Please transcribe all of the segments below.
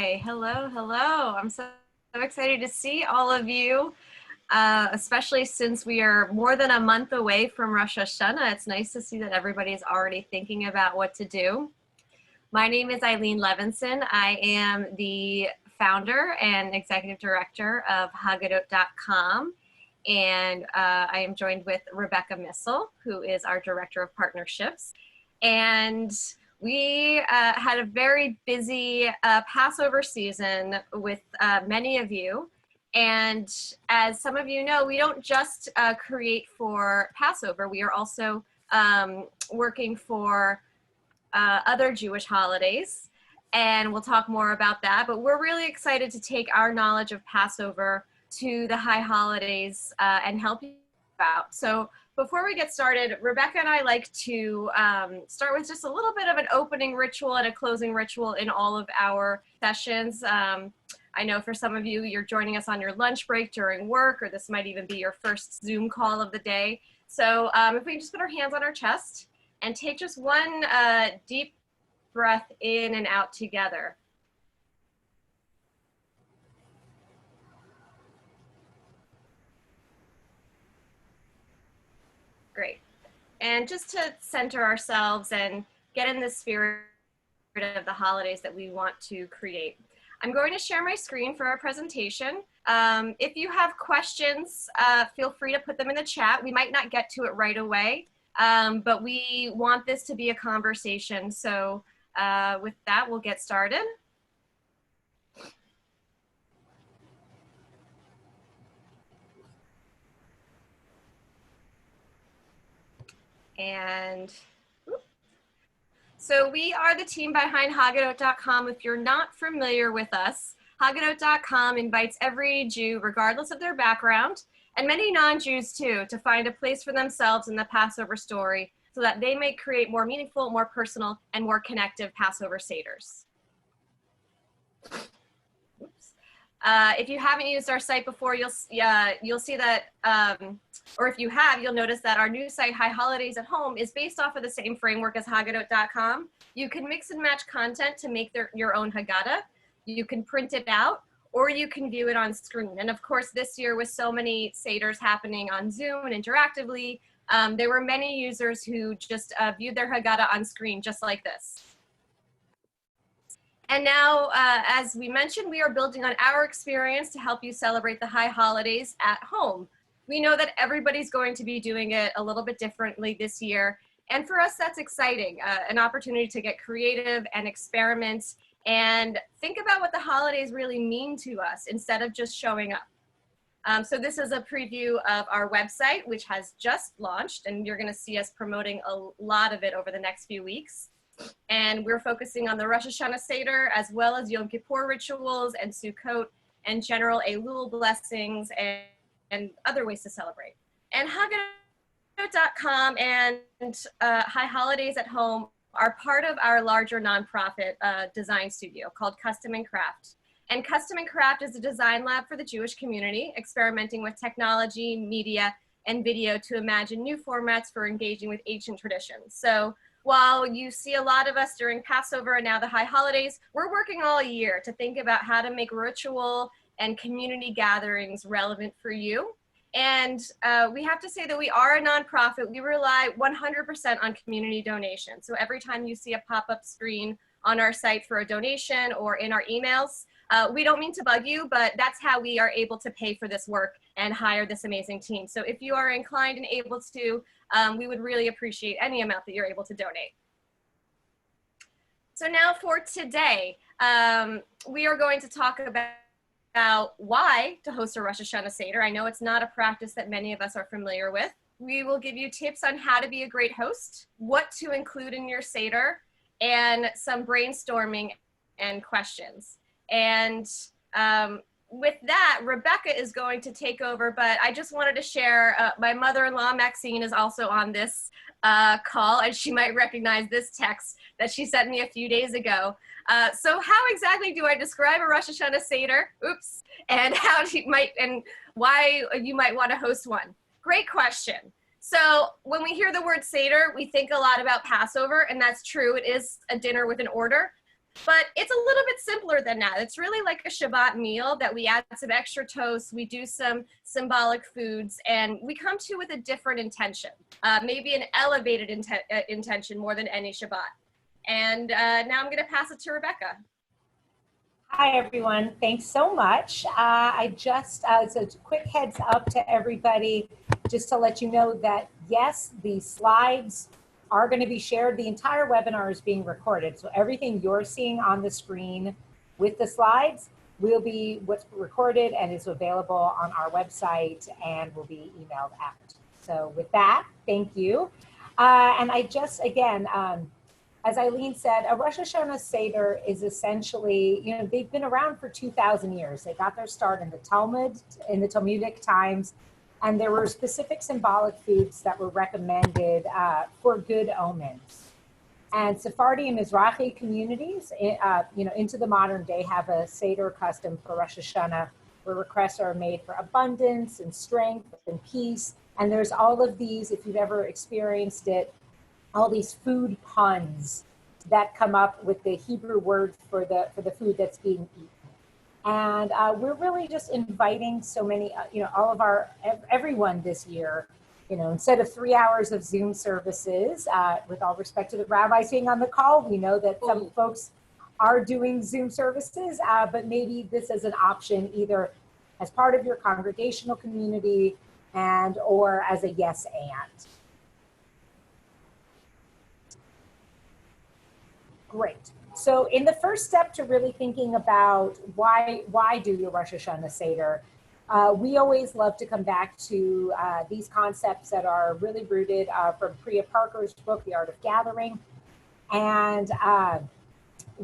Hi, hello. I'm so excited to see all of you, especially since we are more than a month away from Rosh Hashanah. It's nice to see that everybody's already thinking about what to do. My name is Eileen Levinson. I am the founder and executive director of Haggadot.com, and I am joined with Rebecca Missel, who is our director of partnerships. And we had a very busy Passover season with many of you. And as some of you know, we don't just create for Passover. We are also working for other Jewish holidays. And we'll talk more about that. But we're really excited to take our knowledge of Passover to the high holidays and help you out. So before we get started, Rebecca and I like to start with just a little bit of an opening ritual and a closing ritual in all of our sessions. I know for some of you, you're joining us on your lunch break during work, or this might even be your first Zoom call of the day. So if we can just put our hands on our chest and take just one deep breath in and out together. Great. And just to center ourselves and get in the spirit of the holidays that we want to create. I'm going to share my screen for our presentation. If you have questions, feel free to put them in the chat. We might not get to it right away, but we want this to be a conversation. So with that, we'll get started. And so we are the team behind Haggadot.com. If you're not familiar with us, Haggadot.com invites every Jew, regardless of their background, and many non-Jews too, to find a place for themselves in the Passover story so that they may create more meaningful, more personal, and more connective Passover Seders. If you haven't used our site before, you'll see that, or if you have, you'll notice that our new site, High Holidays at Home, is based off of the same framework as Haggadot.com. You can mix and match content to make your own Haggadah. You can print it out, or you can view it on screen. And of course, this year with so many Seders happening on Zoom and interactively, there were many users who just viewed their Haggadah on screen, just like this. And now, as we mentioned, we are building on our experience to help you celebrate the high holidays at home. We know that everybody's going to be doing it a little bit differently this year. And for us, that's exciting, an opportunity to get creative and experiment and think about what the holidays really mean to us instead of just showing up. So this is a preview of our website, which has just launched, and you're going to see us promoting a lot of it over the next few weeks. And we're focusing on the Rosh Hashanah Seder, as well as Yom Kippur rituals and Sukkot and general Elul blessings and other ways to celebrate. And Haggadot.com and High Holidays at Home are part of our larger nonprofit design studio called Custom and Craft. And Custom and Craft is a design lab for the Jewish community, experimenting with technology, media, and video to imagine new formats for engaging with ancient traditions. So while you see a lot of us during Passover and now the high holidays, we're working all year to think about how to make ritual and community gatherings relevant for you. And we have to say that we are a nonprofit. We rely 100% on community donations. So every time you see a pop-up screen on our site for a donation or in our emails, we don't mean to bug you, but that's how we are able to pay for this work and hire this amazing team. So if you are inclined and able to, we would really appreciate any amount that you're able to donate. So now for today, we are going to talk about why to host a Rosh Hashanah Seder. I know it's not a practice that many of us are familiar with. We will give you tips on how to be a great host, what to include in your Seder, and some brainstorming and questions. And with that, Rebecca is going to take over, but I just wanted to share, my mother-in-law, Maxine, is also on this call, and she might recognize this text that she sent me a few days ago. So how exactly do I describe a Rosh Hashanah Seder? Oops. And why you might want to host one? Great question. So when we hear the word Seder, we think a lot about Passover, and that's true. It is a dinner with an order. But it's a little bit simpler than that. It's really like a Shabbat meal that we add some extra toast, we do some symbolic foods, and we come to with a different intention, maybe an elevated intention more than any Shabbat. And now I'm going to pass it to Rebecca. Hi, everyone. Thanks so much. So a quick heads up to everybody, just to let you know that, yes, the slides are going to be shared. The entire webinar is being recorded. So everything you're seeing on the screen with the slides will be what's recorded and is available on our website and will be emailed out. So with that, thank you. And I just, again, as Eileen said, a Rosh Hashanah Seder is essentially, they've been around for 2,000 years. They got their start in the Talmud, in the Talmudic times, and there were specific symbolic foods that were recommended for good omens. And Sephardi and Mizrahi communities, into the modern day, have a Seder custom for Rosh Hashanah, where requests are made for abundance and strength and peace. And there's all of these, if you've ever experienced it, all these food puns that come up with the Hebrew word for the food that's being eaten. And we're really just inviting so many, all of everyone this year, instead of 3 hours of Zoom services, with all respect to the rabbis being on the call, we know that some folks are doing Zoom services, but maybe this is an option either as part of your congregational community or as a yes and. Great. So in the first step to really thinking about why do your Rosh Hashanah Seder, we always love to come back to these concepts that are really rooted from Priya Parker's book, The Art of Gathering. And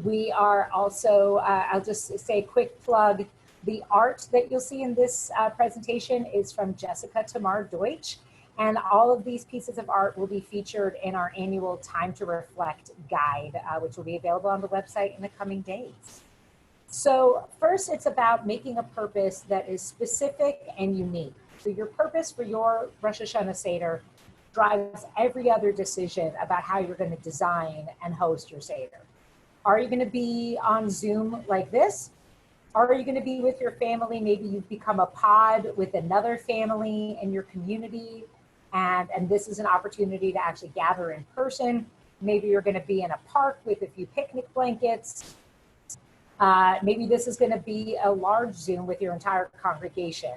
we are also, I'll just say a quick plug, the art that you'll see in this presentation is from Jessica Tamar Deutsch. And all of these pieces of art will be featured in our annual Time to Reflect guide, which will be available on the website in the coming days. So first, it's about making a purpose that is specific and unique. So your purpose for your Rosh Hashanah Seder drives every other decision about how you're going to design and host your Seder. Are you going to be on Zoom like this? Are you going to be with your family? Maybe you've become a pod with another family in your community. And this is an opportunity to actually gather in person. Maybe you're going to be in a park with a few picnic blankets. Maybe this is going to be a large Zoom with your entire congregation.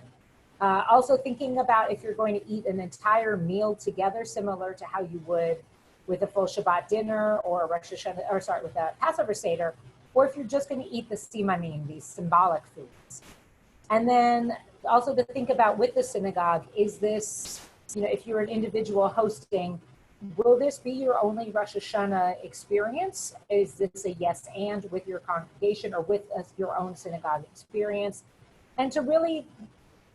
Also thinking about if you're going to eat an entire meal together, similar to how you would with a full Shabbat dinner or a Rosh Hashanah, with a Passover Seder, or if you're just going to eat the simanim, these symbolic foods. And then also to think about with the synagogue, is this, if you're an individual hosting, will this be your only Rosh Hashanah experience? Is this a yes and with your congregation or with your own synagogue experience? And to really,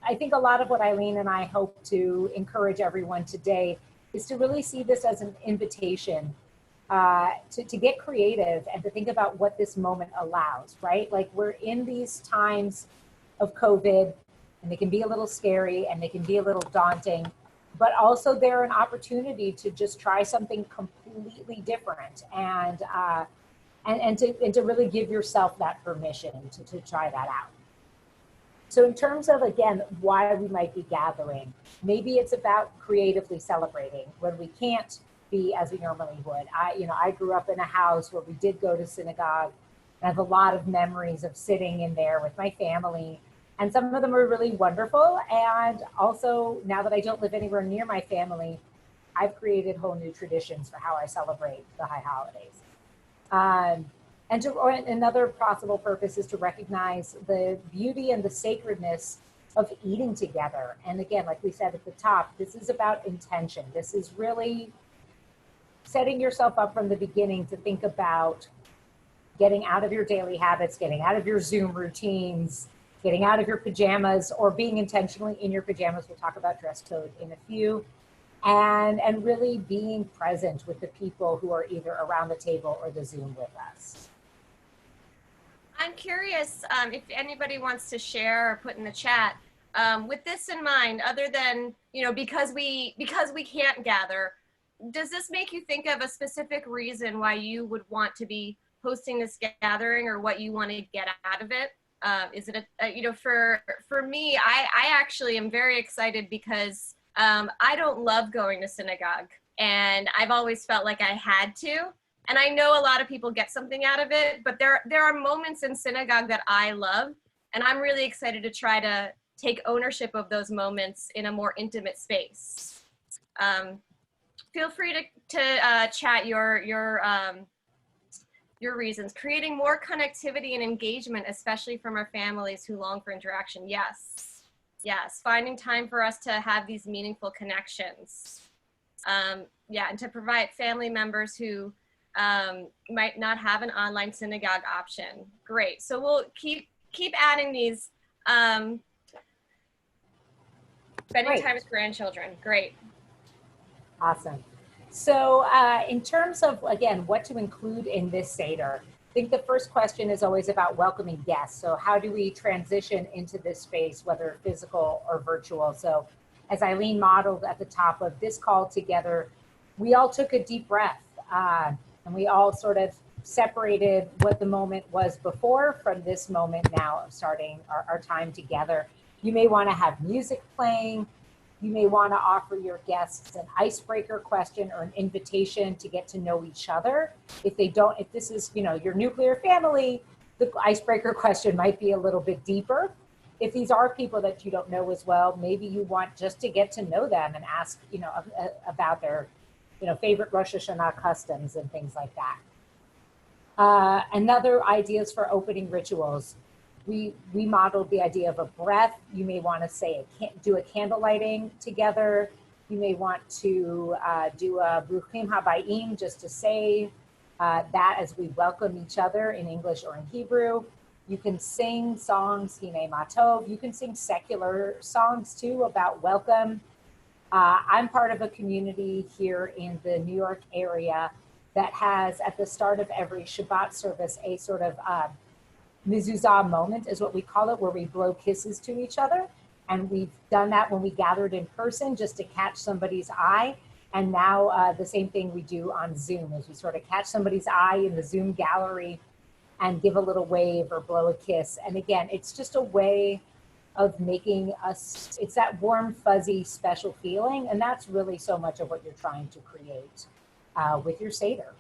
I think a lot of what Eileen and I hope to encourage everyone today is to really see this as an invitation to get creative and to think about what this moment allows, right? Like we're in these times of COVID and they can be a little scary and they can be a little daunting, but also they're an opportunity to just try something completely different and to really give yourself that permission to try that out. So in terms of, again, why we might be gathering, maybe it's about creatively celebrating when we can't be as we normally would. I grew up in a house where we did go to synagogue. I have a lot of memories of sitting in there with my family. And some of them are really wonderful. And also, now that I don't live anywhere near my family, I've created whole new traditions for how I celebrate the high holidays. Another possible purpose is to recognize the beauty and the sacredness of eating together. And again, like we said at the top, this is about intention. This is really setting yourself up from the beginning to think about getting out of your daily habits, getting out of your Zoom routines, getting out of your pajamas, or being intentionally in your pajamas. We'll talk about dress code in a few. And really being present with the people who are either around the table or the Zoom with us. I'm curious if anybody wants to share or put in the chat, with this in mind, other than, because we can't gather, does this make you think of a specific reason why you would want to be hosting this gathering or what you want to get out of it? Is it you know, for me, I actually am very excited because I don't love going to synagogue, and I've always felt like I had to. And I know a lot of people get something out of it, but there are moments in synagogue that I love, and I'm really excited to try to take ownership of those moments in a more intimate space. Feel free to chat your reasons. Creating more connectivity and engagement, especially from our families who long for interaction. Yes, yes. Finding time for us to have these meaningful connections. Yeah, and to provide family members who might not have an online synagogue option. Great. So we'll keep adding these. Spending time with grandchildren. Great. Awesome. So in terms of, again, what to include in this Seder, I think the first question is always about welcoming guests. So how do we transition into this space, whether physical or virtual? So as Eileen modeled at the top of this call together, we all took a deep breath and we all sort of separated what the moment was before from this moment now of starting our time together. You may want to have music playing. You may want to offer your guests an icebreaker question or an invitation to get to know each other. If this is, you know, your nuclear family, the icebreaker question might be a little bit deeper. If these are people that you don't know as well, maybe you want just to get to know them and ask, you know, about their, you know, favorite Rosh Hashanah customs and things like that. Another ideas for opening rituals. We modeled the idea of a breath. You may want to say do a candle lighting together. You may want to do a Bruchim Habayim, just to say that as we welcome each other in English or in Hebrew. You can sing songs, Hine Matov. You can sing secular songs too about welcome. I'm part of a community here in the New York area that has, at the start of every Shabbat service, a sort of mezuzah moment is what we call it, where we blow kisses to each other. And we've done that when we gathered in person just to catch somebody's eye. And now the same thing we do on Zoom is we sort of catch somebody's eye in the Zoom gallery and give a little wave or blow a kiss. And again, it's just a way of making us, it's that warm, fuzzy, special feeling. And that's really so much of what you're trying to create with your Seder.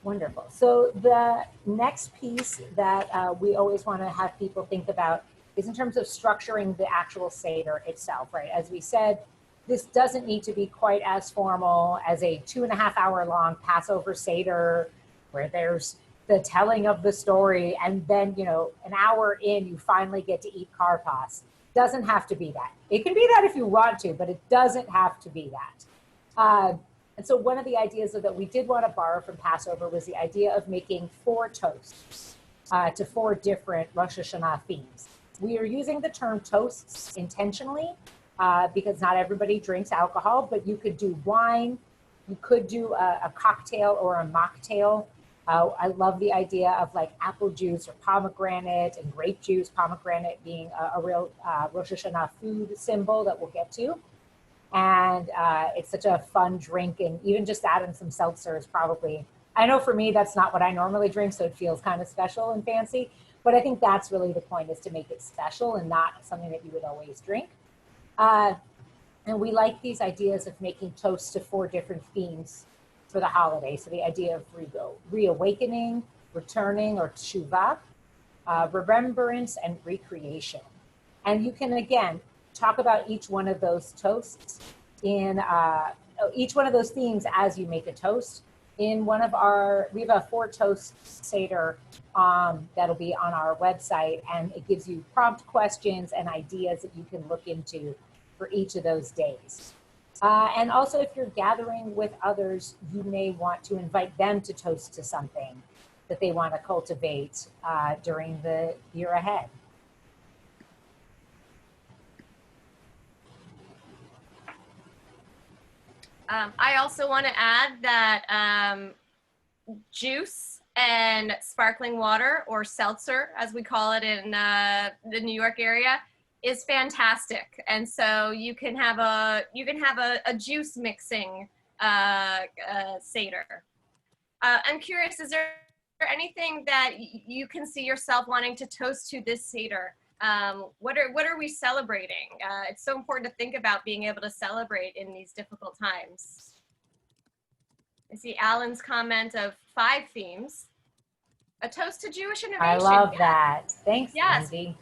Wonderful. So the next piece that we always want to have people think about is in terms of structuring the actual Seder itself, right? As we said, this doesn't need to be quite as formal as a 2.5 hour long Passover Seder where there's the telling of the story and then, you know, an hour in, you finally get to eat karpas. Doesn't have to be that. It can be that if you want to, but it doesn't have to be that. And so one of the ideas that we did want to borrow from Passover was the idea of making 4 toasts to 4 different Rosh Hashanah themes. We are using the term toasts intentionally because not everybody drinks alcohol, but you could do wine, you could do a cocktail or a mocktail. I love the idea of like apple juice or pomegranate and grape juice, pomegranate being a real Rosh Hashanah food symbol that we'll get to. And it's such a fun drink, and even just adding some seltzer is probably, I know for me, that's not what I normally drink, so it feels kind of special and fancy, but I think that's really the point, is to make it special and not something that you would always drink. And we like these ideas of making toasts to 4 different themes for the holiday. So the idea of reawakening, returning or teshuvah, remembrance, and recreation. And you can, again, talk about each one of those toasts in each one of those themes as you make a toast. In one of we have a 4 toast Seder that'll be on our website, and it gives you prompt questions and ideas that you can look into for each of those days. And also, if you're gathering with others, you may want to invite them to toast to something that they want to cultivate during the year ahead. I also want to add that juice and sparkling water, or seltzer as we call it in the New York area, is fantastic. And so you can have a juice mixing Seder. I'm curious, is there anything that you can see yourself wanting to toast to this Seder? What are we celebrating? It's so important to think about being able to celebrate in these difficult times. I see Alan's comment of 5 themes. A toast to Jewish innovation. I love that. Thanks, yes, Lindsay.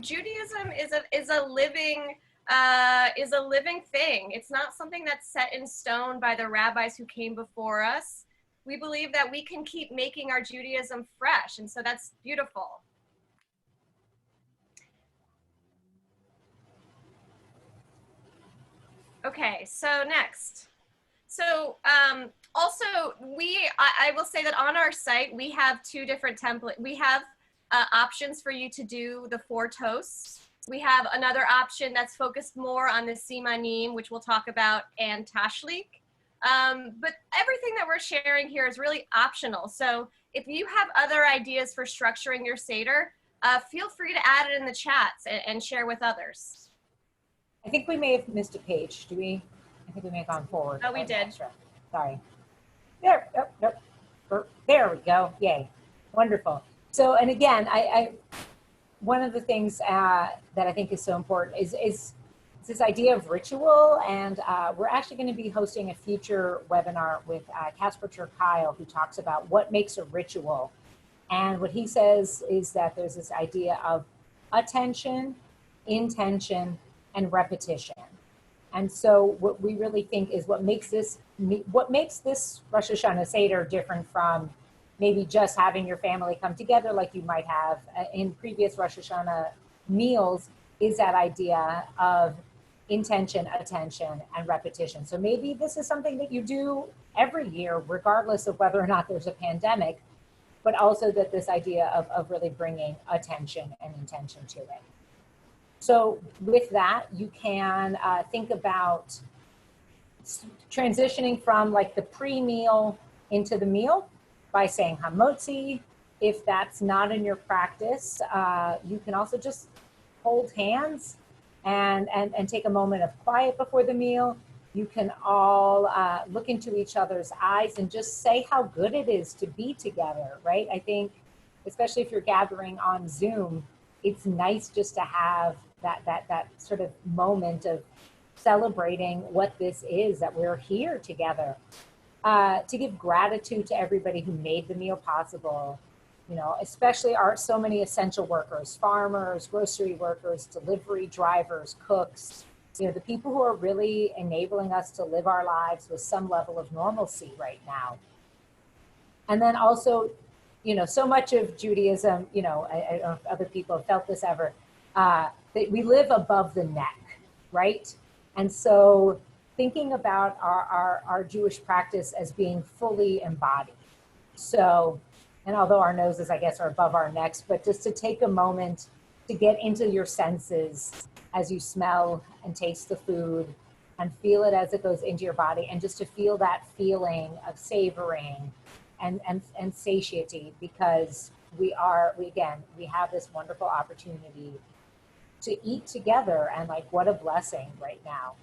Judaism is a living thing. It's not something that's set in stone by the rabbis who came before us. We believe that we can keep making our Judaism fresh, and so that's beautiful. Okay, so next. So also, I will say that on our site, we have 2 different templates. We have options for you to do the 4 toasts. We have another option that's focused more on the simanim, which we'll talk about, and tashlik. But everything that we're sharing here is really optional. So if you have other ideas for structuring your Seder, feel free to add it in the chats and share with others. I think we may have missed a page. Do we? I think we may have gone forward. Oh, we did. Extra. Sorry. There. There we go. Yay. Wonderful. So, and again, I one of the things that I think is so important is this idea of ritual, and we're actually going to be hosting a future webinar with Casper ter Kuile, who talks about what makes a ritual. And what he says is that there's this idea of attention, intention, and repetition. And so what we really think is what makes this Rosh Hashanah Seder different from maybe just having your family come together like you might have in previous Rosh Hashanah meals is that idea of intention, attention, and repetition. So maybe this is something that you do every year, regardless of whether or not there's a pandemic, but also that this idea of really bringing attention and intention to it. So with that, you can think about transitioning from like the pre-meal into the meal by saying hamotzi. If that's not in your practice, you can also just hold hands and take a moment of quiet before the meal. You can all look into each other's eyes and just say how good it is to be together, right? I think, especially if you're gathering on Zoom, it's nice just to have that sort of moment of celebrating what this is, that we're here together. To give gratitude to everybody who made the meal possible, you know, especially so many essential workers, farmers, grocery workers, delivery drivers, cooks, you know, the people who are really enabling us to live our lives with some level of normalcy right now. And then also, you know, so much of Judaism, you know, I don't know if other people have felt this ever, that we live above the neck, right? And so thinking about our Jewish practice as being fully embodied. So, and although our noses, I guess, are above our necks, but just to take a moment to get into your senses as you smell and taste the food and feel it as it goes into your body, and just to feel that feeling of savoring and satiety, because we have this wonderful opportunity to eat together, and like, what a blessing right now.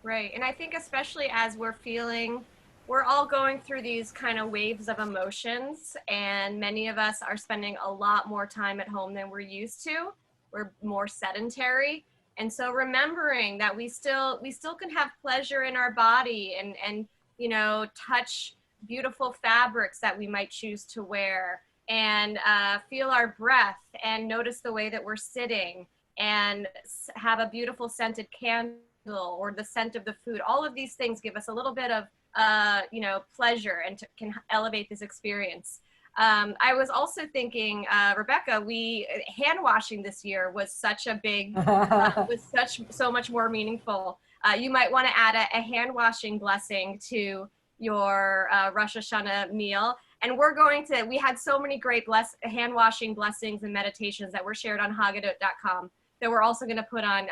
Right, and I think especially as we're all going through these kind of waves of emotions, and many of us are spending a lot more time at home than we're used to. We're more sedentary. And so remembering that we still can have pleasure in our body and you know, touch beautiful fabrics that we might choose to wear, and feel our breath and notice the way that we're sitting, and have a beautiful scented candle or the scent of the food. All of these things give us a little bit of you know, pleasure and can elevate this experience. I was also thinking, Rebecca, hand washing this year was such a big, so much more meaningful. You might want to add a hand washing blessing to your Rosh Hashanah meal. And we had so many great hand washing blessings and meditations that were shared on Haggadot.com that we're also going to put on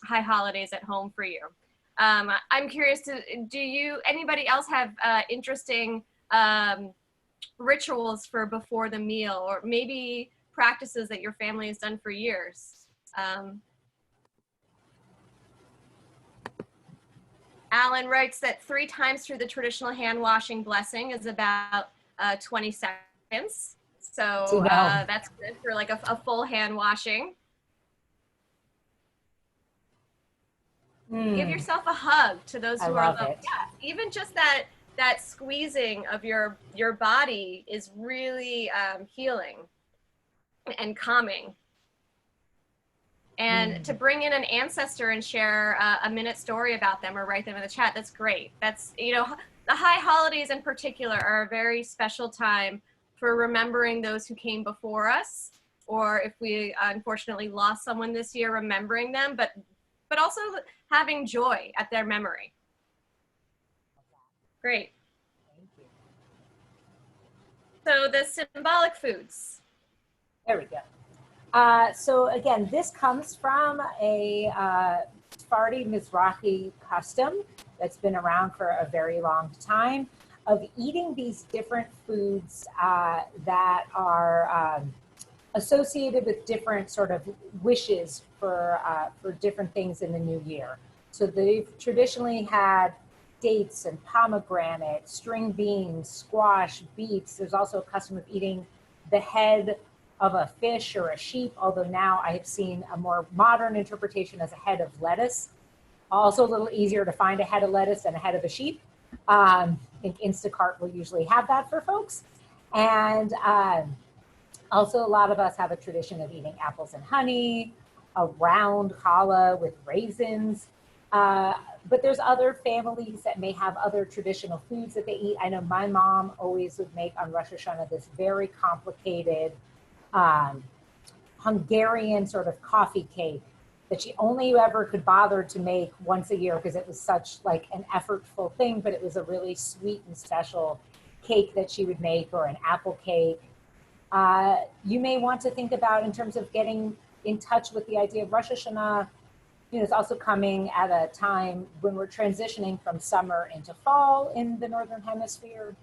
High Holidays at Home for you. I'm curious, anybody else have interesting rituals for before the meal, or maybe practices that your family has done for years? Alan writes that 3 times through the traditional hand washing blessing is about 20 seconds. So that's good for like a full hand washing. Give yourself a hug to those who are loved. Yeah, even just that squeezing of your body is really healing and calming. And to bring in an ancestor and share a minute story about them or write them in the chat, that's great. That's, you know, the high holidays in particular are a very special time for remembering those who came before us, or if we unfortunately lost someone this year, remembering them, but also having joy at their memory. Great. Thank you. So the symbolic foods. There we go. So again, this comes from a Sephardi Mizrahi custom that's been around for a very long time of eating these different foods that are associated with different sort of wishes for different things in the new year. So they've traditionally had dates and pomegranate, string beans, squash, beets. There's also a custom of eating the head of a fish or a sheep, although now I have seen a more modern interpretation as a head of lettuce. Also a little easier to find a head of lettuce than a head of a sheep. I think Instacart will usually have that for folks. And also, a lot of us have a tradition of eating apples and honey, a round challah with raisins. But there's other families that may have other traditional foods that they eat. I know my mom always would make on Rosh Hashanah this very complicated Hungarian sort of coffee cake that she only ever could bother to make once a year because it was such like an effortful thing, but it was a really sweet and special cake that she would make, or an apple cake. You may want to think about in terms of getting in touch with the idea of Rosh Hashanah. You know, it's also coming at a time when we're transitioning from summer into fall in the Northern Hemisphere.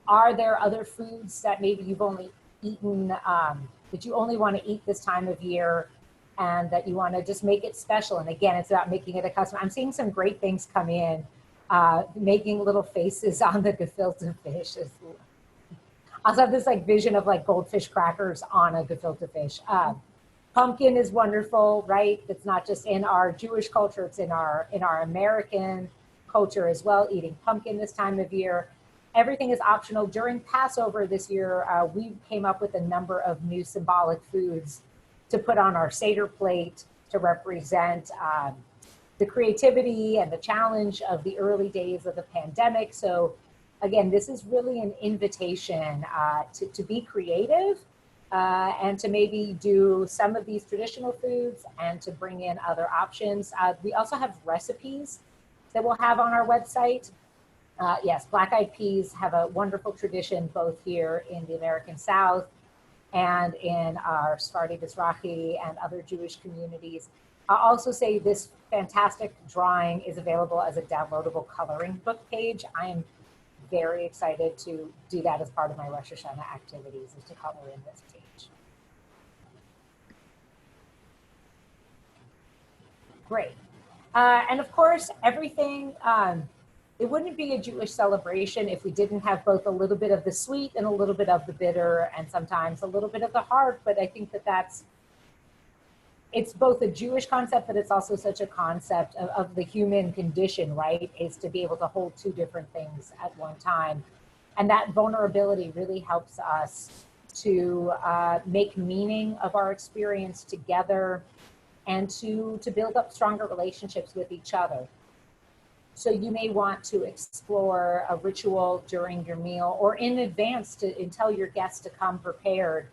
Are there other foods that maybe you've only eaten, that you only want to eat this time of year, and that you want to just make it special? And again, it's about making it a custom. I'm seeing some great things come in, making little faces on the gefilte fish. I also have this like vision of like goldfish crackers on a gefilte fish. Pumpkin is wonderful, right? It's not just in our Jewish culture, it's in our American culture as well, eating pumpkin this time of year. Everything is optional. During Passover this year, we came up with a number of new symbolic foods to put on our Seder plate to represent the creativity and the challenge of the early days of the pandemic. So again, this is really an invitation to be creative and to maybe do some of these traditional foods and to bring in other options. We also have recipes that we'll have on our website. Yes, black eyed peas have a wonderful tradition both here in the American South and in our Sephardi Mizrahi and other Jewish communities. I'll also say this fantastic drawing is available as a downloadable coloring book page. I am very excited to do that as part of my Rosh Hashanah activities, is to color in this page. Great. And of course, everything, it wouldn't be a Jewish celebration if we didn't have both a little bit of the sweet and a little bit of the bitter, and sometimes a little bit of the hard. But I think that it's both a Jewish concept, but it's also such a concept of the human condition, right? Is to be able to hold two different things at one time. And that vulnerability really helps us to make meaning of our experience together and to build up stronger relationships with each other. So you may want to explore a ritual during your meal or in advance and tell your guests to come prepared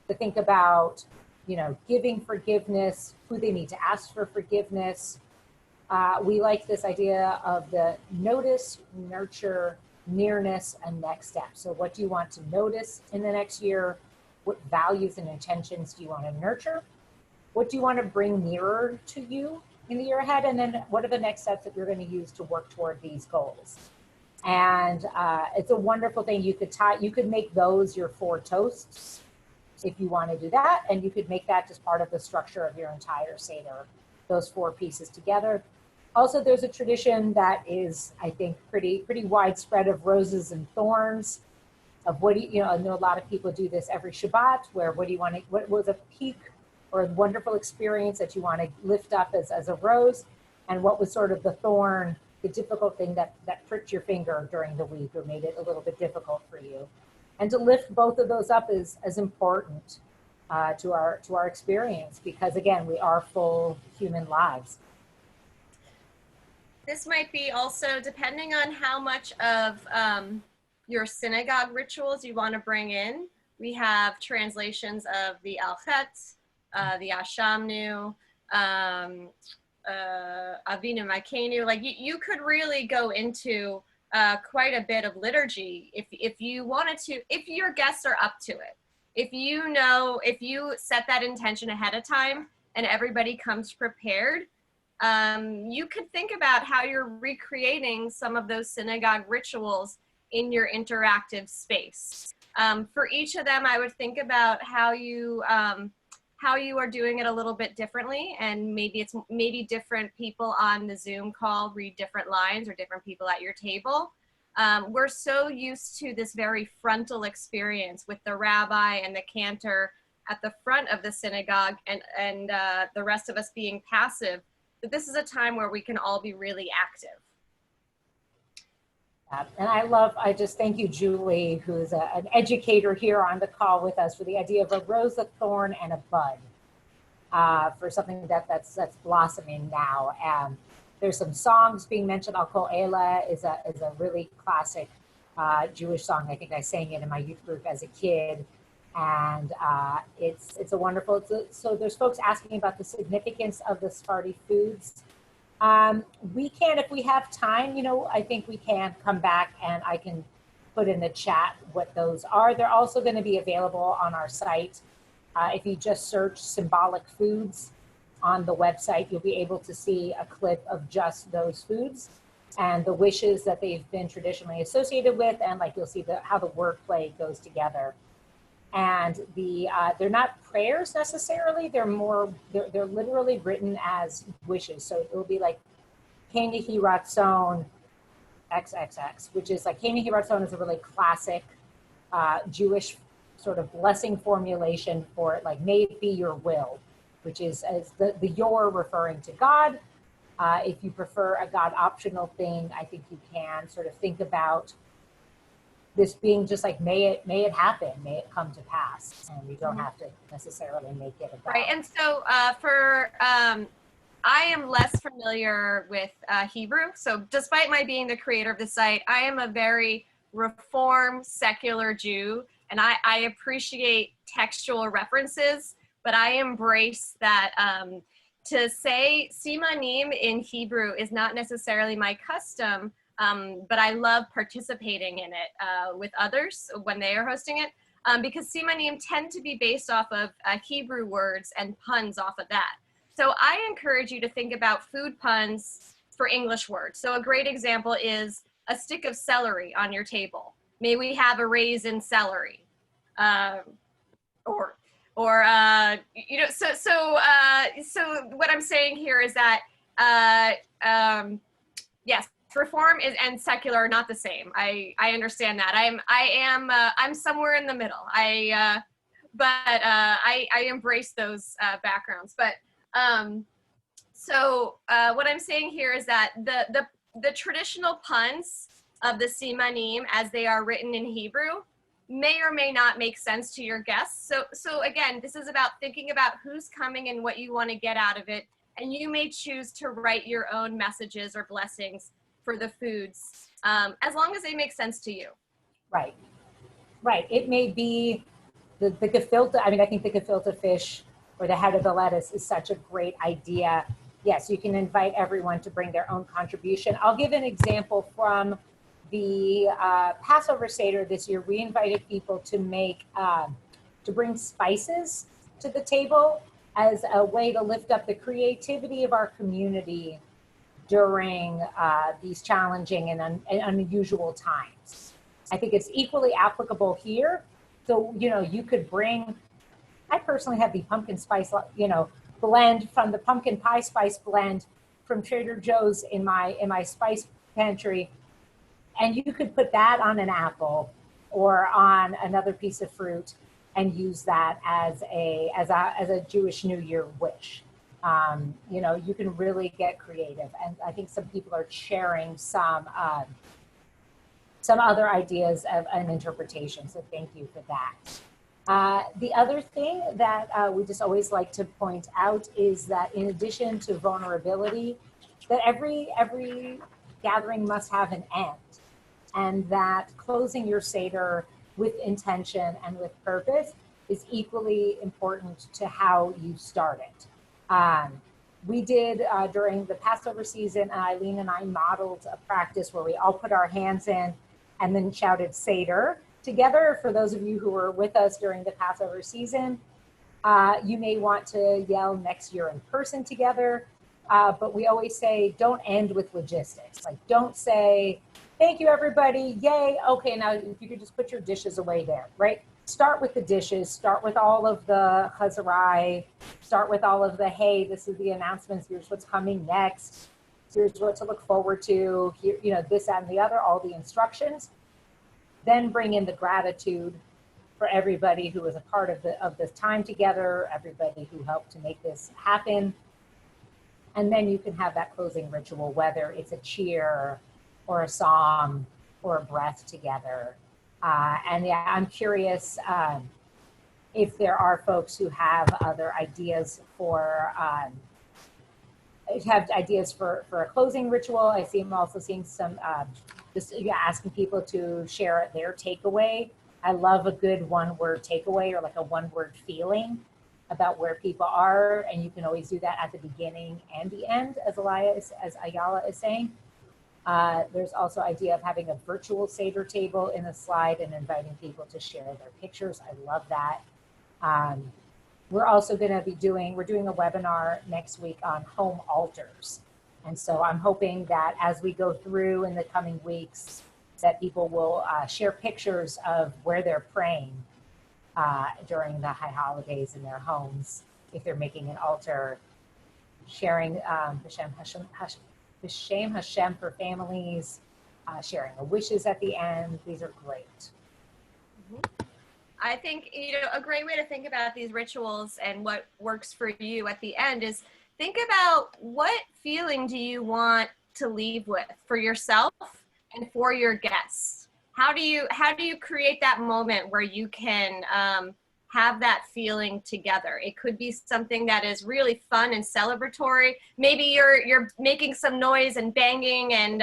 to think about, you know, giving forgiveness, who they need to ask for forgiveness. We like this idea of the notice, nurture, nearness, and next step. So what do you want to notice in the next year? What values and intentions do you want to nurture? What do you want to bring nearer to you in the year ahead? And then what are the next steps that you're going to use to work toward these goals? And it's a wonderful thing. You could make those your 4 toasts if you want to do that. And you could make that just part of the structure of your entire Seder, those 4 pieces together. Also, there's a tradition that is, I think, pretty widespread of roses and thorns. Of what do you, I know a lot of people do this every Shabbat, where what do you want to, what was a peak or a wonderful experience that you want to lift up as a rose, and what was sort of the thorn, the difficult thing that pricked your finger during the week or made it a little bit difficult for you. And to lift both of those up is as important to our experience, because again, we are full human lives. This might be also depending on how much of your synagogue rituals you want to bring in. We have translations of the Al-Chet, the Ashamnu, Avinu Malkeinu. Like you could really go into quite a bit of liturgy if you wanted to, if your guests are up to it. If you set that intention ahead of time and everybody comes prepared, you could think about how you're recreating some of those synagogue rituals in your interactive space. For each of them, I would think about how you are doing it a little bit differently, and maybe different people on the Zoom call read different lines, or different people at your table. We're so used to this very frontal experience with the rabbi and the cantor at the front of the synagogue, and the rest of us being passive, that this is a time where we can all be really active. And I just thank you, Julie, who's an educator here on the call with us, for the idea of a rose, a thorn, and a bud, for something that's blossoming now. There's some songs being mentioned. Al Kol Ela is a really classic Jewish song. I think I sang it in my youth group as a kid. And it's a wonderful, so there's folks asking about the significance of the Sephardi foods. We can, if we have time, I think we can come back and I can put in the chat what those are. They're also going to be available on our site. If you just search symbolic foods on the website, you'll be able to see a clip of just those foods and the wishes that they've been traditionally associated with. And like you'll see how the wordplay goes together. And they're not prayers necessarily. They're literally written as wishes. So it will be like Ken Yehi Ratzon XXX, which is like Ken Yehi Ratzon is a really classic Jewish sort of blessing formulation for it. Like, may it be your will, which is as the your referring to God. If you prefer a God optional thing, I think you can sort of think about this being just like, may it happen, may it come to pass, and you don't have to necessarily make it about. Right, and so I am less familiar with Hebrew, so despite my being the creator of the site, I am a very Reform secular Jew, and I appreciate textual references, but I embrace that to say simanim in Hebrew is not necessarily my custom. But I love participating in it with others when they are hosting it, because simanim tend to be based off of Hebrew words and puns off of that. So I encourage you to think about food puns for English words. So a great example is a stick of celery on your table. May we have a raisin celery, or So what I'm saying here is that yes. Reform and secular are not the same. I understand that. I'm somewhere in the middle. But I embrace those backgrounds. But what I'm saying here is that the traditional puns of the simanim, as they are written in Hebrew, may or may not make sense to your guests. So again, this is about thinking about who's coming and what you want to get out of it, and you may choose to write your own messages or blessings for the foods, as long as they make sense to you. Right. It may be the gefilte. I mean, I think the gefilte fish or the head of the lettuce is such a great idea. Yes, you can invite everyone to bring their own contribution. I'll give an example from the Passover Seder this year. We invited people to bring spices to the table as a way to lift up the creativity of our community during these challenging and unusual times. I think it's equally applicable here. So, you could bring, I personally have the pumpkin spice, blend from the pumpkin pie spice blend from Trader Joe's in my spice pantry, and you could put that on an apple or on another piece of fruit and use that as a Jewish New Year wish. You know, you can really get creative, and I think some people are sharing some other ideas of an interpretation. So thank you for that. The other thing that we just always like to point out is that in addition to vulnerability, that every gathering must have an end, and that closing your Seder with intention and with purpose is equally important to how you start it. We did during the Passover season, Eileen and I modeled a practice where we all put our hands in and then shouted Seder together. For those of you who were with us during the Passover season, you may want to yell next year in person together, but we always say don't end with logistics. Like, don't say, thank you everybody, yay, okay, now if you could just put your dishes away there, right? Start with the dishes, start with all of the chazarai, start with all of the, hey, this is the announcements, here's what's coming next, here's what to look forward to, here, you know, this and the other, all the instructions. Then bring in the gratitude for everybody who was a part of this time together, everybody who helped to make this happen. And then you can have that closing ritual, whether it's a cheer or a song or a breath together. And yeah, I'm curious if there are folks who have other ideas for a closing ritual. I'm also seeing some just asking people to share their takeaway. I love a good one-word takeaway or like a one-word feeling about where people are, and you can always do that at the beginning and the end, as Ayala is saying. There's also idea of having a virtual Seder table in a slide and inviting people to share their pictures. I love that. We're also going to be doing a webinar next week on home altars. And so I'm hoping that as we go through in the coming weeks, that people will share pictures of where they're praying during the high holidays in their homes. If they're making an altar, sharing B'Shem Hashem for families, sharing the wishes at the end. These are great. Mm-hmm. I think, you know, a great way to think about these rituals and what works for you at the end is think about what feeling do you want to leave with for yourself and for your guests. How do you create that moment where you can have that feeling together? It could be something that is really fun and celebratory. Maybe you're making some noise and banging and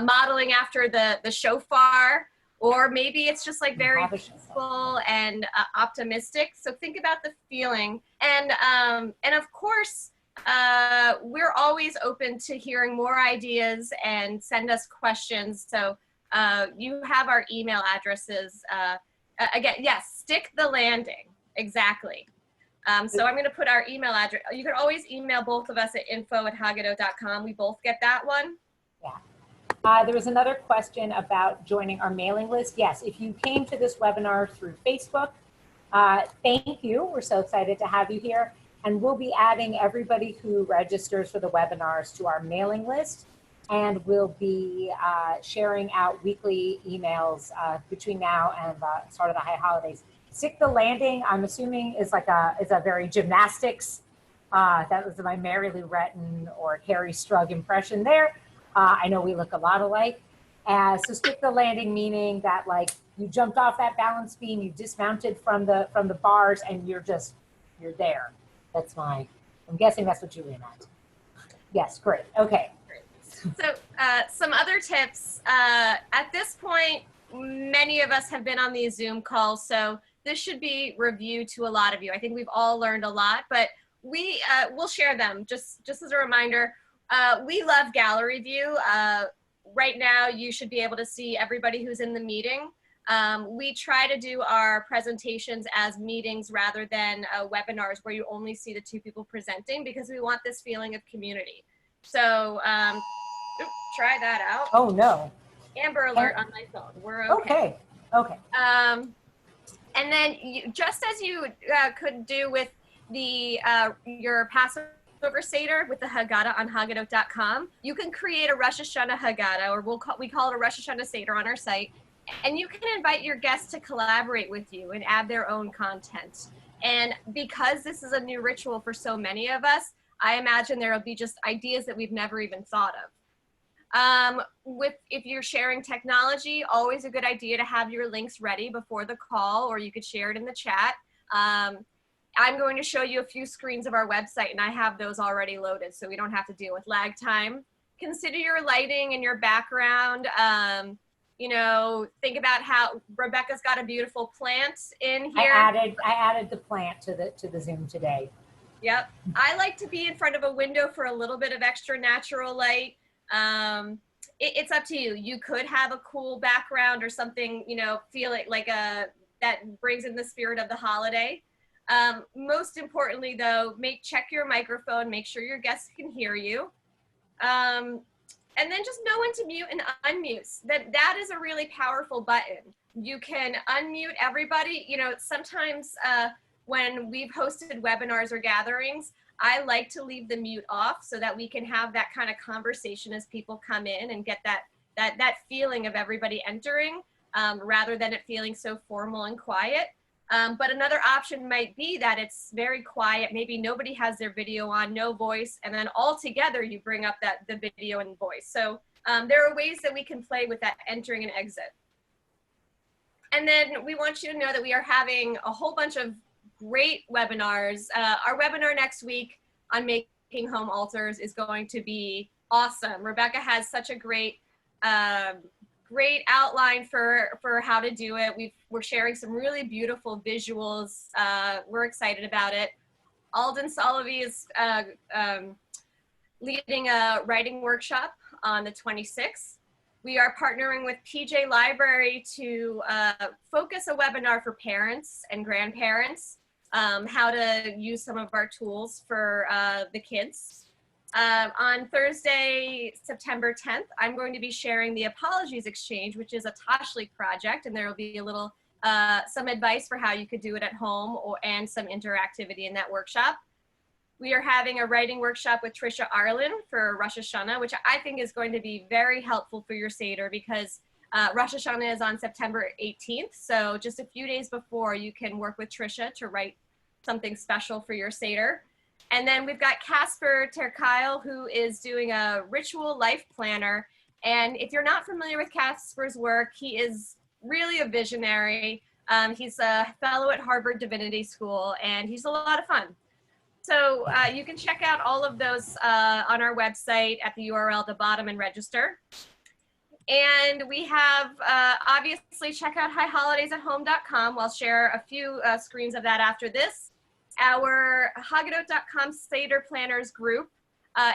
modeling after the shofar, or maybe it's just like very peaceful and optimistic. So think about the feeling, and of course we're always open to hearing more ideas and send us questions. So you have our email addresses. Again, yes, stick the landing. Exactly. So I'm going to put our email address. You can always email both of us at info@haggadah.com. We both get that one. Yeah. There was another question about joining our mailing list. Yes, if you came to this webinar through Facebook, thank you. We're so excited to have you here. And we'll be adding everybody who registers for the webinars to our mailing list. And we'll be sharing out weekly emails between now and the start of the high holidays. Stick the landing, I'm assuming, is a very gymnastics. That was my Mary Lou Retton or Carrie Strug impression there. I know we look a lot alike. So stick the landing, meaning that like you jumped off that balance beam, you dismounted from the bars, and you're there. I'm guessing that's what Julie meant. Yes, great. Okay. So some other tips. At this point, many of us have been on these Zoom calls, so this should be review to a lot of you. I think we've all learned a lot, but we'll share them just as a reminder. We love gallery view. Right now, you should be able to see everybody who's in the meeting. We try to do our presentations as meetings rather than webinars where you only see the two people presenting, because we want this feeling of community. So try that out. Oh no. Amber alert on my phone. We're okay. Okay. And then just as you could do with the your Passover Passover Seder with the Haggadah on Haggadot.com. You can create a Rosh Hashanah Haggadah, or we call it a Rosh Hashanah Seder on our site, and you can invite your guests to collaborate with you and add their own content. And because this is a new ritual for so many of us, I imagine there will be just ideas that we've never even thought of. If you're sharing technology, always a good idea to have your links ready before the call, or you could share it in the chat. I'm going to show you a few screens of our website, and I have those already loaded so we don't have to deal with lag time. Consider your lighting and your background. You know, think about how Rebecca's got a beautiful plant in here. I added the plant to the Zoom today. Yep. I like to be in front of a window for a little bit of extra natural light. It's up to you. You could have a cool background or something, you know, feel it like that brings in the spirit of the holiday. Most importantly though, check your microphone, make sure your guests can hear you. And then just know when to mute and unmute. That is a really powerful button. You can unmute everybody. You know, sometimes when we've hosted webinars or gatherings, I like to leave the mute off so that we can have that kind of conversation as people come in and get that feeling of everybody entering, rather than it feeling so formal and quiet. But another option might be that it's very quiet. Maybe nobody has their video on, no voice, and then all together you bring up the video and voice. So there are ways that we can play with that entering and exit. And then we want you to know that we are having a whole bunch of great webinars. Our webinar next week on making home altars is going to be awesome. Rebecca has such a great outline for how to do it. We're sharing some really beautiful visuals. We're excited about it. Alden Solovey is leading a writing workshop on the 26th. We are partnering with PJ Library to focus a webinar for parents and grandparents, how to use some of our tools for the kids. On Thursday, September 10th, I'm going to be sharing the Apologies Exchange, which is a Tashlik project, and there will be a little, some advice for how you could do it at home and some interactivity in that workshop. We are having a writing workshop with Trisha Arlen for Rosh Hashanah, which I think is going to be very helpful for your Seder because Rosh Hashanah is on September 18th. So just a few days before, you can work with Trisha to write something special for your Seder. And then we've got Casper Terkyle, who is doing a ritual life planner. And if you're not familiar with Casper's work, he is really a visionary. He's a fellow at Harvard Divinity School, and he's a lot of fun. So you can check out all of those on our website at the URL at the bottom and register. And we have, obviously, check out highholidaysathome.com. I'll share a few screens of that after this. Our Haggadot.com Seder Planners group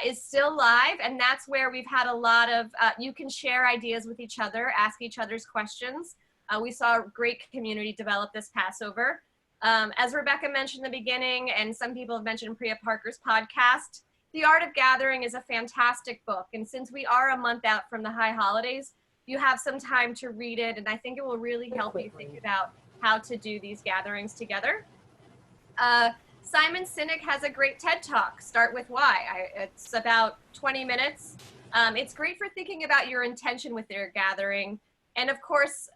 is still live, and that's where we've had a lot of, you can share ideas with each other, ask each other's questions. We saw a great community develop this Passover. As Rebecca mentioned in the beginning, and some people have mentioned Priya Parker's podcast, The Art of Gathering is a fantastic book. And since we are a month out from the high holidays, you have some time to read it. And I think it will really help you think about how to do these gatherings together. Simon Sinek has a great TED Talk, Start With Why. It's about 20 minutes. It's great for thinking about your intention with your gathering. And of course,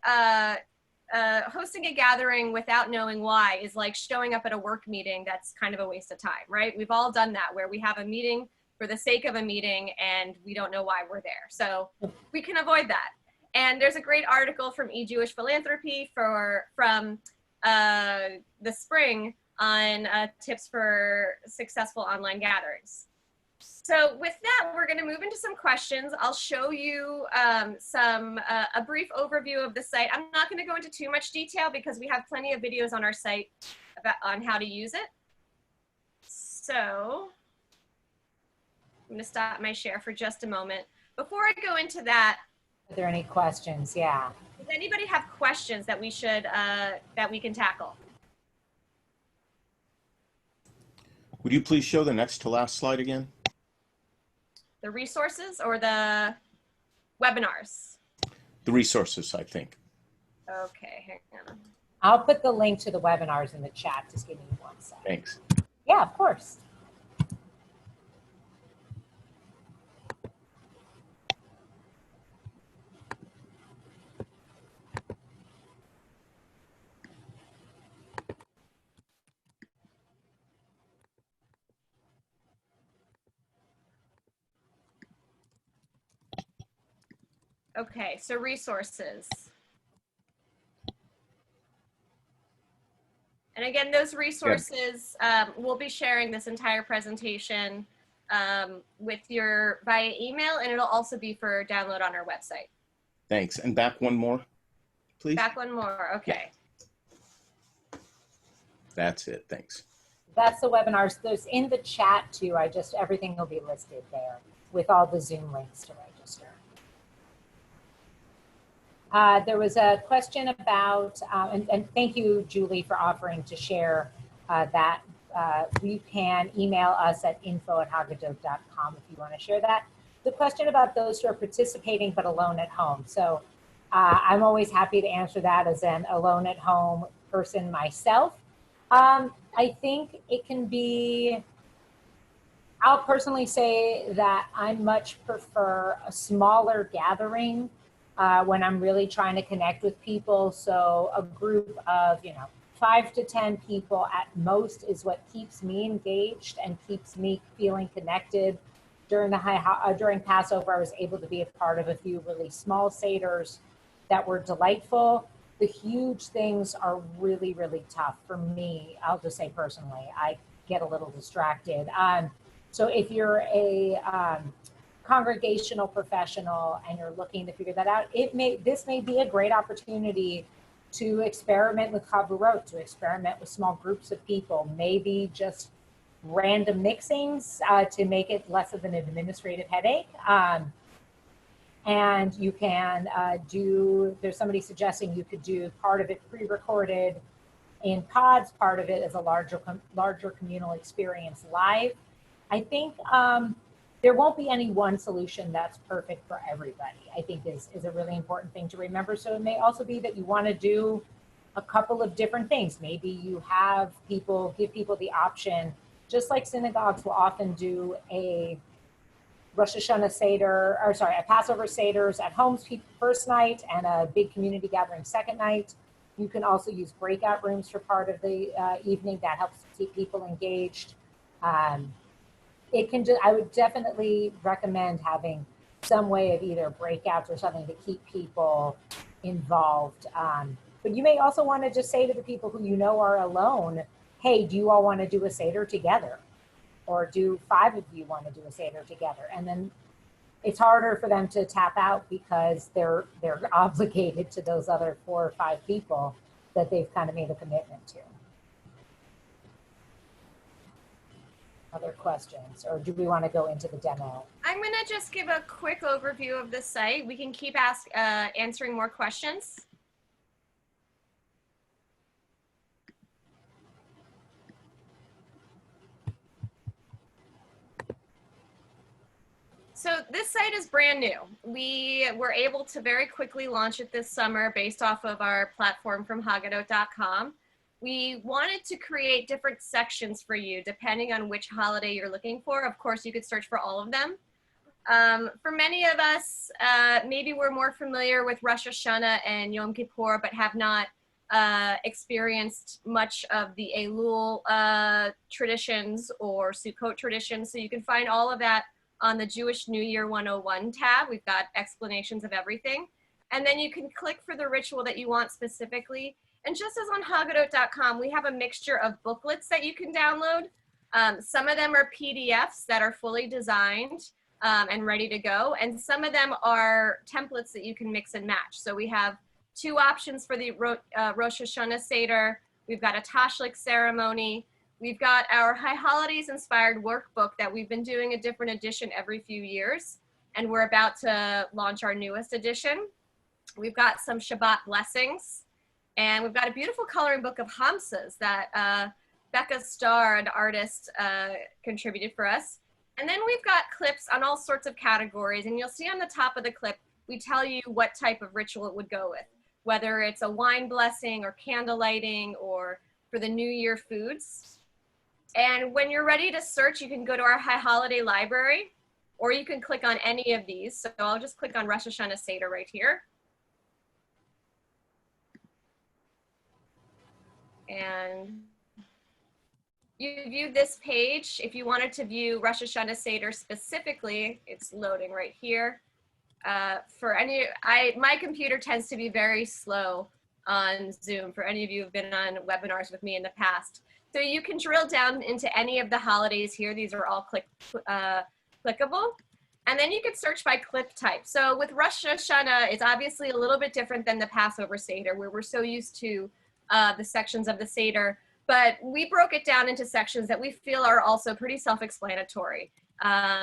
hosting a gathering without knowing why is like showing up at a work meeting that's kind of a waste of time, right? We've all done that, where we have a meeting for the sake of a meeting and we don't know why we're there. So we can avoid that. And there's a great article from eJewish Philanthropy from the spring on tips for successful online gatherings. So with that, we're going to move into some questions. I'll show you a brief overview of the site. I'm not going to go into too much detail because we have plenty of videos on our site on how to use it. So I'm going to stop my share for just a moment. Before I go into that, Are there any questions? Yeah. does anybody have questions that we should that we can tackle? Would you please show the next to last slide again? The resources or the webinars? The resources, I think. Okay, hang on. I'll put the link to the webinars in the chat. Just give me one second. Thanks. Yeah, of course. Okay, so resources. And again, those resources, we'll be sharing this entire presentation with your via email, and it'll also be for download on our website. Thanks. And back one more, please. Back one more, okay. Yeah. That's it, thanks. That's the webinars. There's in the chat too. Everything will be listed there with all the Zoom links to register. There was a question about, and thank you, Julie, for offering to share that. You can email us at info@haggadah.com if you want to share that. The question about those who are participating but alone at home. So I'm always happy to answer that as an alone at home person myself. I think it can be, I'll personally say that I much prefer a smaller gathering when I'm really trying to connect with people. So a group of, 5 to 10 people at most is what keeps me engaged and keeps me feeling connected. During Passover, I was able to be a part of a few really small Seders that were delightful. The huge things are really, really tough for me. I'll just say personally, I get a little distracted. So if you're a congregational professional and you're looking to figure that out, this may be a great opportunity to experiment with Chaburot, to experiment with small groups of people, maybe just random mixings to make it less of an administrative headache. And you can there's somebody suggesting you could do part of it pre-recorded in pods, part of it as a larger communal experience live. I think there won't be any one solution that's perfect for everybody, I think is a really important thing to remember. So it may also be that you want to do a couple of different things. Maybe you give people the option, just like synagogues will often do a Rosh Hashanah Seder, a Passover Seders at home first night and a big community gathering second night. You can also use breakout rooms for part of the evening. That helps keep people engaged. I would definitely recommend having some way of either breakouts or something to keep people involved. But you may also want to just say to the people who you know are alone, hey, do you all want to do a Seder together? Or do 5 of you want to do a Seder together? And then it's harder for them to tap out because they're obligated to those other 4 or 5 people that they've kind of made a commitment to. Other questions, or do we want to go into the demo? I'm going to just give a quick overview of the site. We can keep answering more questions. So this site is brand new. We were able to very quickly launch it this summer based off of our platform from haggadah.com. We wanted to create different sections for you depending on which holiday you're looking for. Of course, you could search for all of them. For many of us, maybe we're more familiar with Rosh Hashanah and Yom Kippur, but have not experienced much of the Elul traditions or Sukkot traditions. So you can find all of that on the Jewish New Year 101 tab. We've got explanations of everything. And then you can click for the ritual that you want specifically. And just as on haggadah.com, we have a mixture of booklets that you can download. Some of them are PDFs that are fully designed and ready to go. And some of them are templates that you can mix and match. So we have 2 options for the Rosh Hashanah Seder. We've got a Tashlich ceremony. We've got our High Holidays inspired workbook that we've been doing a different edition every few years. And we're about to launch our newest edition. We've got some Shabbat blessings. And we've got a beautiful coloring book of Hamsas that Becca Starr, an artist, contributed for us. And then we've got clips on all sorts of categories. And you'll see on the top of the clip, we tell you what type of ritual it would go with, whether it's a wine blessing or candle lighting or for the New Year foods. And when you're ready to search, you can go to our High Holiday library, or you can click on any of these. So I'll just click on Rosh Hashanah Seder right here. And you view this page. If you wanted to view Rosh Hashanah Seder specifically, it's loading right here. My computer tends to be very slow on Zoom, for any of you who've been on webinars with me in the past. So you can drill down into any of the holidays here. These are all clickable. And then you could search by clip type. So with Rosh Hashanah, it's obviously a little bit different than the Passover Seder, where we're so used to the sections of the Seder. But we broke it down into sections that we feel are also pretty self-explanatory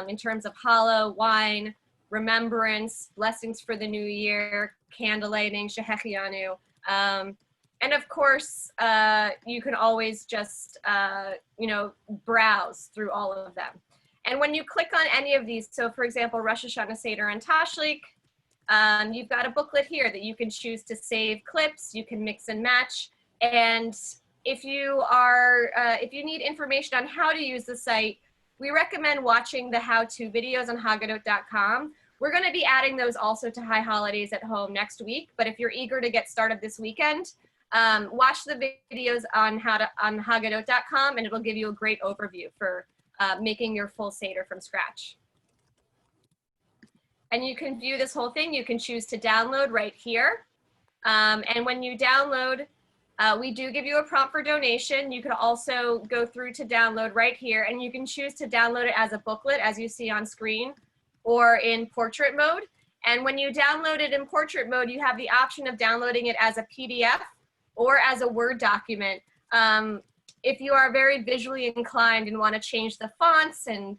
in terms of challah, wine, remembrance, blessings for the new year, candle lighting, shehechianu. And of course, you can always just, browse through all of them. And when you click on any of these, so for example, Rosh Hashanah, Seder, and Tashlik, you've got a booklet here that you can choose to save clips, you can mix and match. And if you need information on how to use the site, we recommend watching the how-to videos on Haggadot.com. We're going to be adding those also to High Holidays at Home next week. But if you're eager to get started this weekend, watch the videos on Haggadot.com, and it'll give you a great overview for making your full Seder from scratch. And you can view this whole thing. You can choose to download right here. And when you download, we do give you a prompt for donation. You can also go through to download right here, and you can choose to download it as a booklet, as you see on screen, or in portrait mode. And when you download it in portrait mode, you have the option of downloading it as a PDF or as a Word document. If you are very visually inclined and want to change the fonts and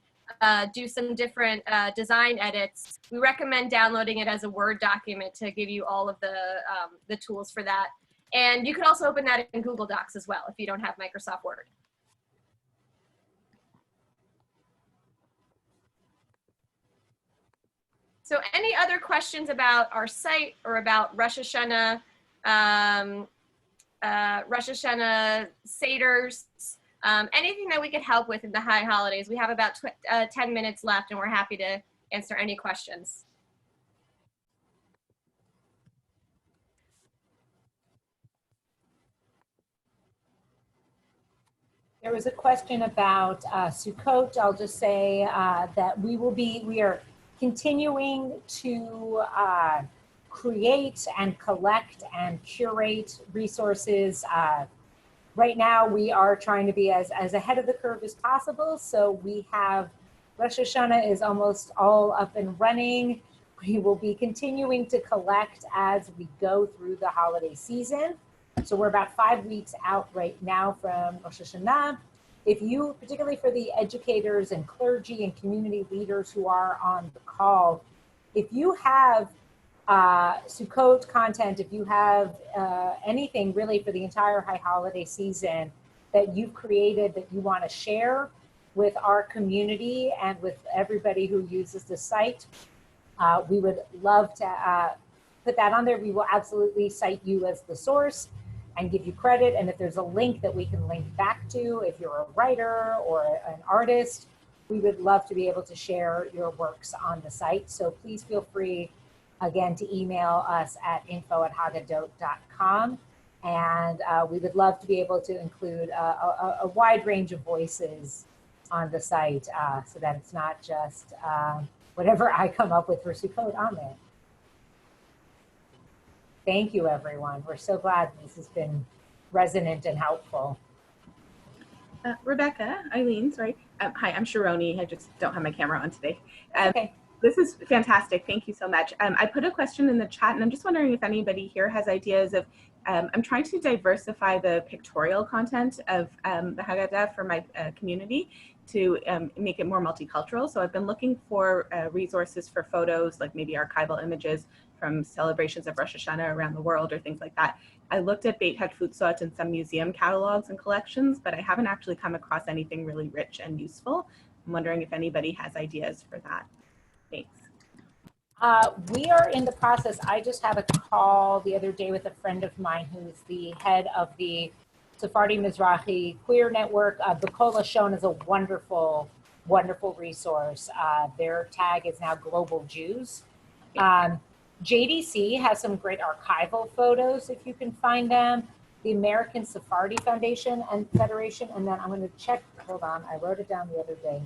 do some different design edits, we recommend downloading it as a Word document to give you all of the tools for that. And you can also open that in Google Docs as well if you don't have Microsoft Word. So any other questions about our site or about Rosh Hashanah, Seders, anything that we could help with in the High Holidays? We have about 10 minutes left, and we're happy to answer any questions. There was a question about Sukkot. I'll just say that we are continuing to create and collect and curate resources. Right now, we are trying to be as ahead of the curve as possible. So we have Rosh Hashanah is almost all up and running. We will be continuing to collect as we go through the holiday season. So we're about 5 weeks out right now from Rosh Hashanah. If you, particularly for the educators and clergy and community leaders who are on the call, if you have Sukkot content, if you have anything really for the entire High Holiday season that you've created that you want to share with our community and with everybody who uses the site, we would love to put that on there. We will absolutely cite you as the source and give you credit. And if there's a link that we can link back to, if you're a writer or an artist, we would love to be able to share your works on the site. So please feel free, again, to email us at info@haggadot.com. And we would love to be able to include a wide range of voices on the site so that it's not just whatever I come up with for Sukkot on there. Thank you, everyone. We're so glad this has been resonant and helpful. Rebecca, Eileen, sorry. Hi, I'm Sharoni. I just don't have my camera on today. Okay. This is fantastic. Thank you so much. I put a question in the chat, and I'm just wondering if anybody here has ideas of, I'm trying to diversify the pictorial content of the Haggadah for my community to make it more multicultural. So I've been looking for resources for photos, like maybe archival images from celebrations of Rosh Hashanah around the world or things like that. I looked at Beit Hatfutzot and some museum catalogs and collections, but I haven't actually come across anything really rich and useful. I'm wondering if anybody has ideas for that. Thanks. We are in the process. I just had a call the other day with a friend of mine who's the head of the Sephardi Mizrahi Queer Network. B'Kol Lashon is a wonderful, wonderful resource. Their tag is now Global Jews. JDC has some great archival photos if you can find them. The American Sephardi Foundation and Federation, and then I'm going to check, hold on, I wrote it down the other day.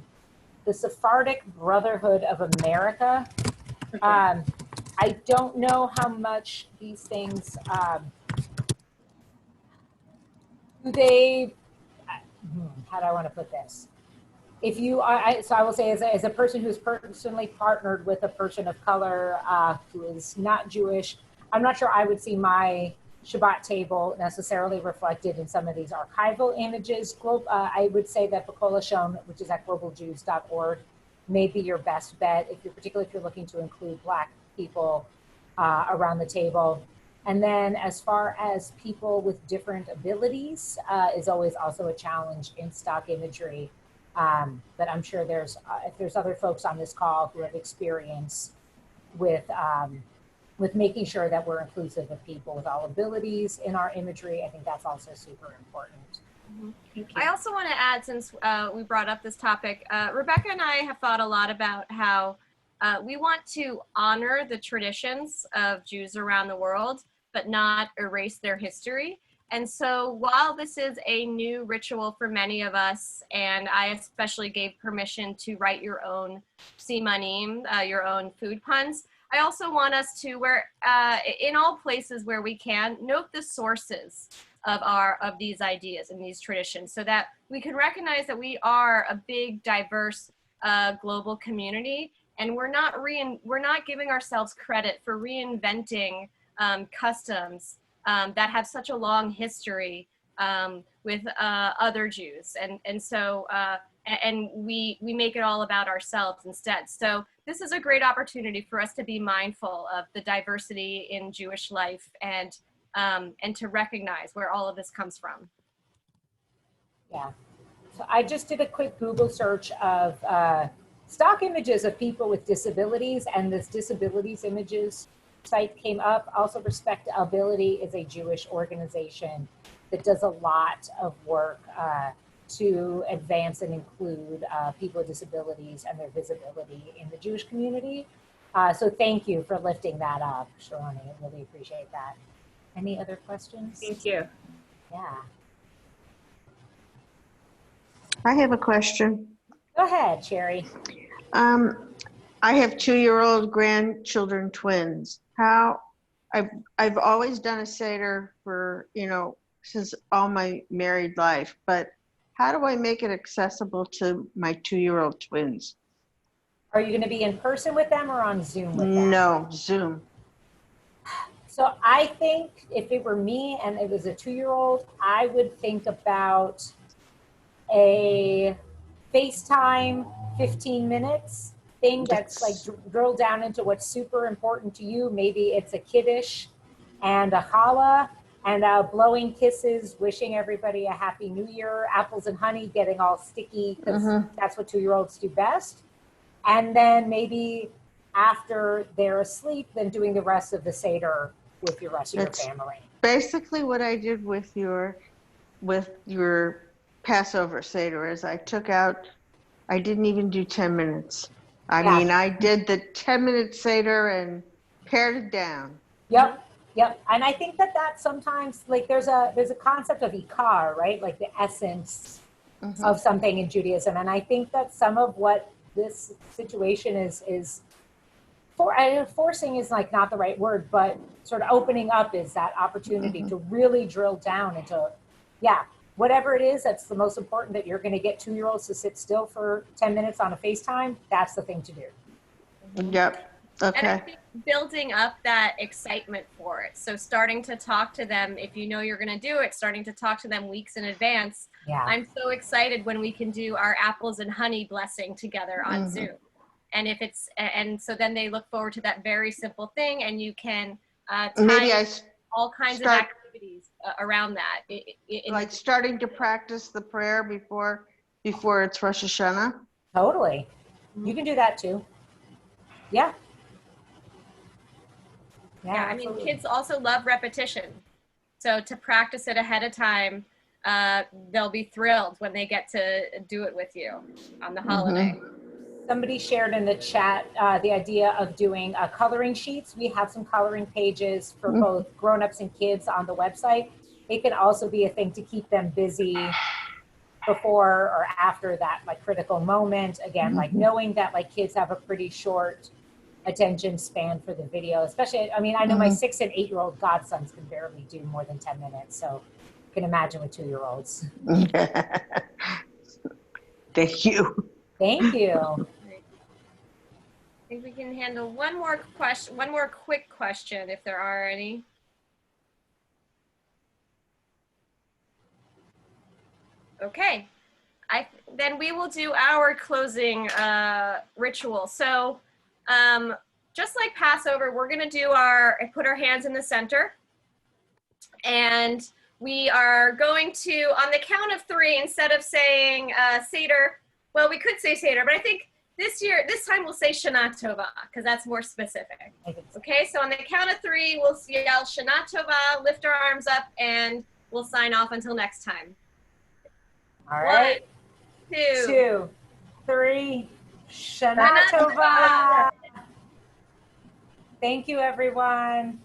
The Sephardic Brotherhood of America. I don't know how much these things, do they, how do I want to put this? If you are, so I will say, as a person who's personally partnered with a person of color who is not Jewish, I'm not sure I would see my Shabbat table necessarily reflected in some of these archival images. I would say that B'Kol Lashon, which is at globaljews.org, may be your best bet, particularly if you're looking to include Black people around the table. And then as far as people with different abilities is always also a challenge in stock imagery. But I'm sure if there's other folks on this call who have experience with making sure that we're inclusive of people with all abilities in our imagery, I think that's also super important. I also want to add, since we brought up this topic, Rebecca and I have thought a lot about how we want to honor the traditions of Jews around the world, but not erase their history. And so while this is a new ritual for many of us, and I especially gave permission to write your own simanim, your own food puns, I also want us to, in all places where we can, note the sources of these ideas and these traditions, so that we can recognize that we are a big, diverse global community, and we're not giving ourselves credit for reinventing customs that have such a long history with other Jews, and so we make it all about ourselves instead. So this is a great opportunity for us to be mindful of the diversity in Jewish life and to recognize where all of this comes from. Yeah. So I just did a quick Google search of stock images of people with disabilities, and this disabilities images site came up. Also, Respectability is a Jewish organization that does a lot of work to advance and include people with disabilities and their visibility in the Jewish community. So thank you for lifting that up, Sharoni. I really appreciate that. Any other questions? Thank you. Yeah. I have a question. Go ahead, Sherry. I have 2-year-old grandchildren, twins. I've always done a Seder for, since all my married life, but how do I make it accessible to my 2-year-old twins? Are you going to be in person with them or on Zoom with them? No, Zoom. So I think if it were me and it was a 2-year-old, I would think about a FaceTime 15 minutes thing that's like drill down into what's super important to you. Maybe it's a kiddush and a challah and blowing kisses, wishing everybody a happy new year, apples and honey, getting all sticky because that's what 2-year-olds do best. And then maybe after they're asleep, then doing the rest of the Seder with your rest of your family. Basically what I did with your Passover Seder is I didn't even do 10 minutes. I mean, I did the 10-minute Seder and pared it down. Yep. And I think that sometimes, like, there's a concept of ikar, right? Like the essence of something in Judaism. And I think that some of what this situation is forcing is like not the right word, but sort of opening up is that opportunity to really drill down into, whatever it is that's the most important, that you're going to get 2-year-olds to sit still for 10 minutes on a FaceTime. That's the thing to do. Yep. Okay. And I think building up that excitement for it. So starting to talk to them, if you know you're going to do it, starting to talk to them weeks in advance. Yeah. I'm so excited when we can do our apples and honey blessing together on Zoom. And and so then they look forward to that very simple thing, and you can tie all kinds of activities around that. Like starting to practice the prayer before it's Rosh Hashanah. Totally. You can do that too. Yeah. Yeah, I mean, kids also love repetition. So to practice it ahead of time, they'll be thrilled when they get to do it with you on the holiday. Somebody shared in the chat the idea of doing coloring sheets. We have some coloring pages for both grown-ups and kids on the website. It can also be a thing to keep them busy before or after that like critical moment. Again, like knowing that like kids have a pretty short attention span for the video, especially, I mean, I know my 6 and 8-year-old godsons can barely do more than 10 minutes. So you can imagine with 2-year-olds. Thank you. Thank you. I think we can handle one more quick question, if there are any. Okay, then we will do our closing ritual. So just like Passover, we're gonna do put our hands in the center, and we are going to, on the count of 3, instead of saying Seder, well, we could say Seder, but I think this time we'll say Shana Tova, because that's more specific. Okay, so on the count of 3, we'll yell Shana Tova, lift our arms up, and we'll sign off until next time. All right. 1, 2, 2, 3. Shana Tova. Thank you, everyone.